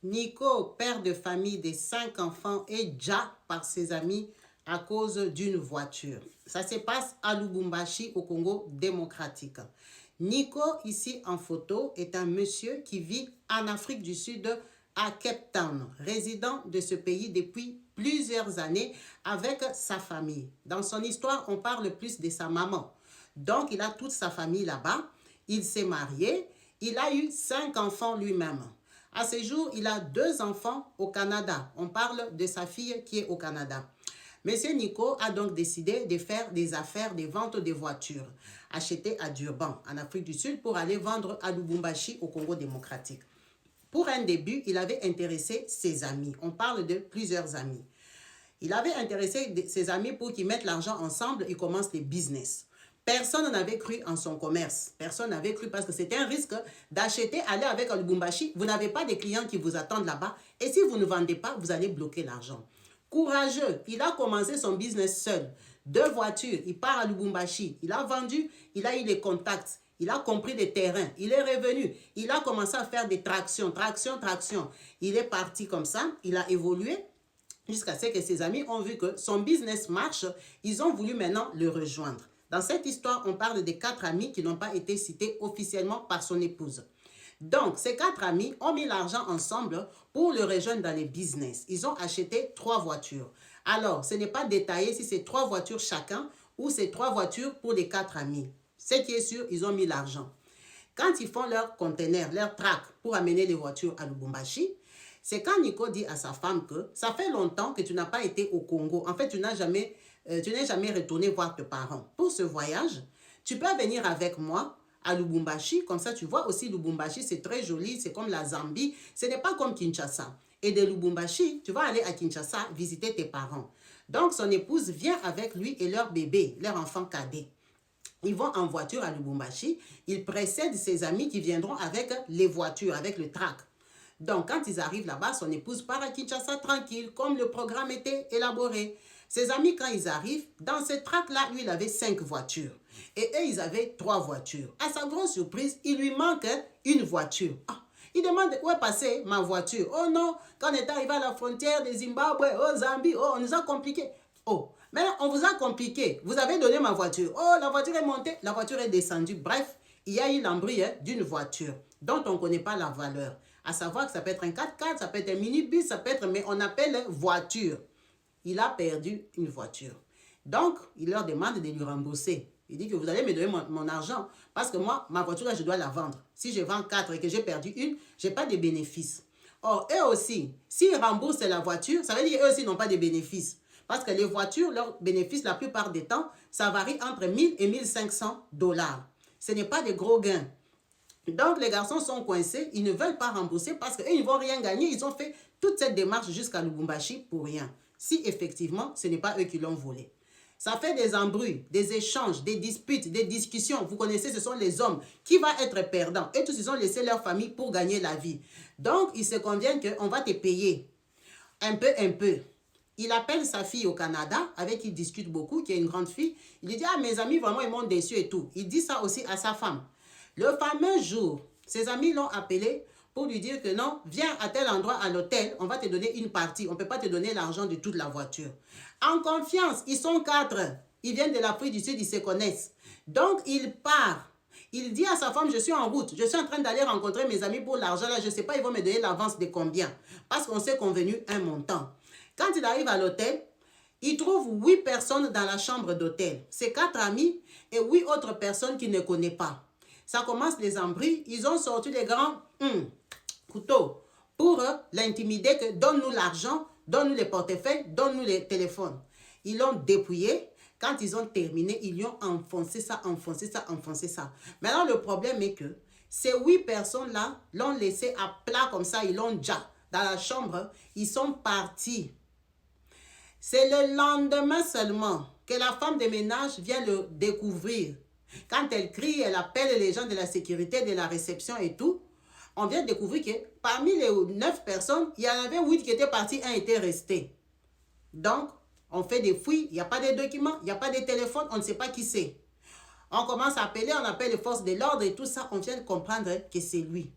Nico, père de famille de 5 enfants, est déjà par ses amis à cause d'une voiture. Ça se passe à Lubumbashi, au Congo démocratique. Nico, ici en photo, est un monsieur qui vit en Afrique du Sud, à Cape Town, résident de ce pays depuis plusieurs années avec sa famille. Dans son histoire, on parle plus de sa maman. Donc, il a toute sa famille là-bas. Il s'est marié. Il a eu 5 enfants lui-même. À ce jour, il a 2 enfants au Canada. On parle de sa fille qui est au Canada. Monsieur Nico a donc décidé de faire des affaires de vente de voitures achetées à Durban, en Afrique du Sud, pour aller vendre à Lubumbashi, au Congo démocratique. Pour un début, il avait intéressé ses amis. On parle de plusieurs amis. Il avait intéressé ses amis pour qu'ils mettent l'argent ensemble et commencent des business. Personne n'avait cru en son commerce. Personne n'avait cru parce que c'était un risque d'acheter, aller avec un Lubumbashi. Vous n'avez pas de clients qui vous attendent là-bas. Et si vous ne vendez pas, vous allez bloquer l'argent. Courageux, il a commencé son business seul. 2 voitures, il part à Lubumbashi. Il a vendu, il a eu les contacts. Il a compris les terrains. Il est revenu. Il a commencé à faire des tractions. Il est parti comme ça. Il a évolué jusqu'à ce que ses amis ont vu que son business marche. Ils ont voulu maintenant le rejoindre. Dans cette histoire, on parle de 4 amis qui n'ont pas été cités officiellement par son épouse. Donc, ces 4 amis ont mis l'argent ensemble pour le rejoindre dans les business. Ils ont acheté 3 voitures. Alors, ce n'est pas détaillé si c'est 3 voitures chacun ou c'est 3 voitures pour les 4 amis. Ce qui est sûr, ils ont mis l'argent. Quand ils font leur conteneur, leur track pour amener les voitures à Lubumbashi, c'est quand Nico dit à sa femme que ça fait longtemps que tu n'as pas été au Congo. En fait, tu n'es jamais retourné voir tes parents. Pour ce voyage, tu peux venir avec moi à Lubumbashi. Comme ça, tu vois aussi Lubumbashi, c'est très joli. C'est comme la Zambie. Ce n'est pas comme Kinshasa. Et de Lubumbashi, tu vas aller à Kinshasa visiter tes parents. Donc, son épouse vient avec lui et leur bébé, leur enfant cadet. Ils vont en voiture à Lubumbashi. Ils précèdent ses amis qui viendront avec les voitures, avec le track. Donc, quand ils arrivent là-bas, son épouse part à Kinshasa tranquille, comme le programme était élaboré. Ses amis, quand ils arrivent, dans ce track-là, lui, il avait 5 voitures. Et eux, ils avaient 3 voitures. À sa grande surprise, il lui manque une voiture. Ah, il demande où est passée ma voiture. Oh non, quand on est arrivé à la frontière de Zimbabwe, oh Zambie, oh, on nous a compliqué. Oh, mais on vous a compliqué. Vous avez donné ma voiture. Oh, la voiture est montée, la voiture est descendue. Bref, il y a eu l'embrouille d'une voiture dont on ne connaît pas la valeur. À savoir que ça peut être un 4x4, ça peut être un minibus, ça peut être, mais on appelle voiture. Il a perdu une voiture. Donc, il leur demande de lui rembourser. Il dit que vous allez me donner mon argent parce que moi, ma voiture, là, je dois la vendre. Si je vends 4 et que j'ai perdu une, je n'ai pas de bénéfices. Or, eux aussi, s'ils remboursent la voiture, ça veut dire qu'eux aussi n'ont pas de bénéfices. Parce que les voitures, leurs bénéfices, la plupart des temps, ça varie entre 1000 et 1500 dollars. Ce n'est pas des gros gains. Donc, les garçons sont coincés, ils ne veulent pas rembourser parce qu'eux, ils ne vont rien gagner. Ils ont fait toute cette démarche jusqu'à Lubumbashi pour rien. Si effectivement, ce n'est pas eux qui l'ont volé. Ça fait des embrouilles, des échanges, des disputes, des discussions. Vous connaissez, ce sont les hommes qui vont être perdants. Et tous, ils ont laissé leur famille pour gagner la vie. Donc, ils se conviennent qu'on va te payer un peu. Il appelle sa fille au Canada, avec qui il discute beaucoup, qui est une grande fille. Il lui dit, ah, mes amis, vraiment, ils m'ont déçu et tout. Il dit ça aussi à sa femme. Le fameux jour, ses amis l'ont appelé pour lui dire que non, viens à tel endroit à l'hôtel, on va te donner une partie. On ne peut pas te donner l'argent de toute la voiture. En confiance, ils sont 4. Ils viennent de l'Afrique du Sud, ils se connaissent. Donc, il part. Il dit à sa femme, je suis en route, je suis en train d'aller rencontrer mes amis pour l'argent. Là, je ne sais pas, ils vont me donner l'avance de combien. Parce qu'on s'est convenu un montant. Quand il arrive à l'hôtel, il trouve 8 personnes dans la chambre d'hôtel. C'est 4 amis et 8 autres personnes qu'il ne connaît pas. Ça commence les embrouilles. Ils ont sorti des grands couteaux pour l'intimider que donne-nous l'argent, donne-nous les portefeuilles, donne-nous les téléphones. Ils l'ont dépouillé. Quand ils ont terminé, ils lui ont enfoncé ça. Maintenant, le problème est que ces 8 personnes-là l'ont laissé à plat comme ça. Ils l'ont déjà dans la chambre. Ils sont partis. C'est le lendemain seulement que la femme de ménage vient le découvrir. Quand elle crie, elle appelle les gens de la sécurité, de la réception et tout. On vient de découvrir que parmi les 9 personnes, il y en avait 8 qui étaient partis, 1 était resté. Donc, on fait des fouilles, il n'y a pas de documents, il n'y a pas de téléphone, on ne sait pas qui c'est. On commence à appeler, on appelle les forces de l'ordre et tout ça, on vient de comprendre que c'est lui.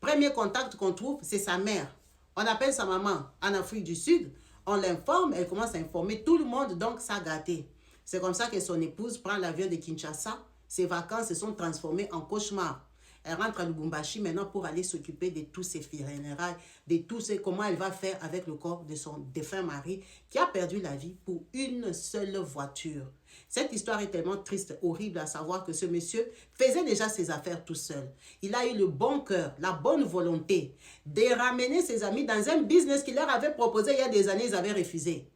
Premier contact qu'on trouve, c'est sa mère. On appelle sa maman en Afrique du Sud, on l'informe, elle commence à informer tout le monde, donc ça a gâté. C'est comme ça que son épouse prend l'avion de Kinshasa. Ses vacances se sont transformées en cauchemar. Elle rentre à Lubumbashi maintenant pour aller s'occuper de tous ses funérailles, de tout ce comment elle va faire avec le corps de son défunt mari qui a perdu la vie pour une seule voiture. Cette histoire est tellement triste, horrible à savoir que ce monsieur faisait déjà ses affaires tout seul. Il a eu le bon cœur, la bonne volonté de ramener ses amis dans un business qu'il leur avait proposé il y a des années, ils avaient refusé.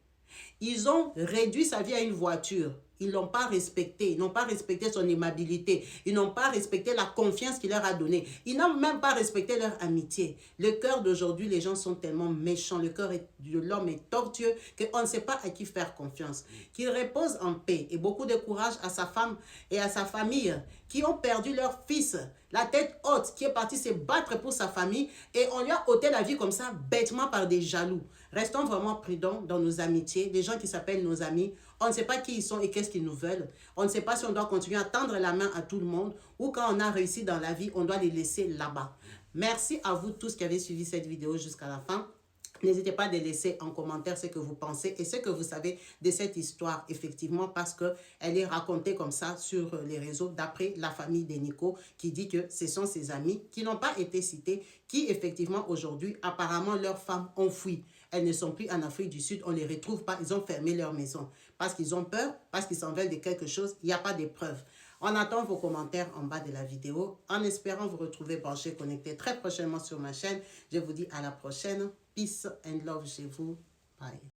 Ils ont réduit sa vie à une voiture. Ils ne l'ont pas respecté. Ils n'ont pas respecté son aimabilité. Ils n'ont pas respecté la confiance qu'il leur a donnée. Ils n'ont même pas respecté leur amitié. Le cœur d'aujourd'hui, les gens sont tellement méchants. Le cœur de l'homme est tortueux qu'on ne sait pas à qui faire confiance. Qu'il repose en paix et beaucoup de courage à sa femme et à sa famille qui ont perdu leur fils, la tête haute, qui est parti se battre pour sa famille et on lui a ôté la vie comme ça, bêtement par des jaloux. Restons vraiment prudents dans nos amitiés, des gens qui s'appellent nos amis. On ne sait pas qui ils sont et qu'est-ce qu'ils nous veulent. On ne sait pas si on doit continuer à tendre la main à tout le monde ou quand on a réussi dans la vie, on doit les laisser là-bas. Merci à vous tous qui avez suivi cette vidéo jusqu'à la fin. N'hésitez pas à laisser en commentaire ce que vous pensez et ce que vous savez de cette histoire, effectivement, parce qu'elle est racontée comme ça sur les réseaux d'après la famille de Nico qui dit que ce sont ses amis qui n'ont pas été cités, qui effectivement aujourd'hui, apparemment, leurs femmes ont fui. Elles ne sont plus en Afrique du Sud, on ne les retrouve pas, ils ont fermé leur maison parce qu'ils ont peur, parce qu'ils s'en veulent de quelque chose, il n'y a pas de preuves. On attend vos commentaires en bas de la vidéo. En espérant vous retrouver branché, connecté très prochainement sur ma chaîne. Je vous dis à la prochaine. Peace and love chez vous. Bye.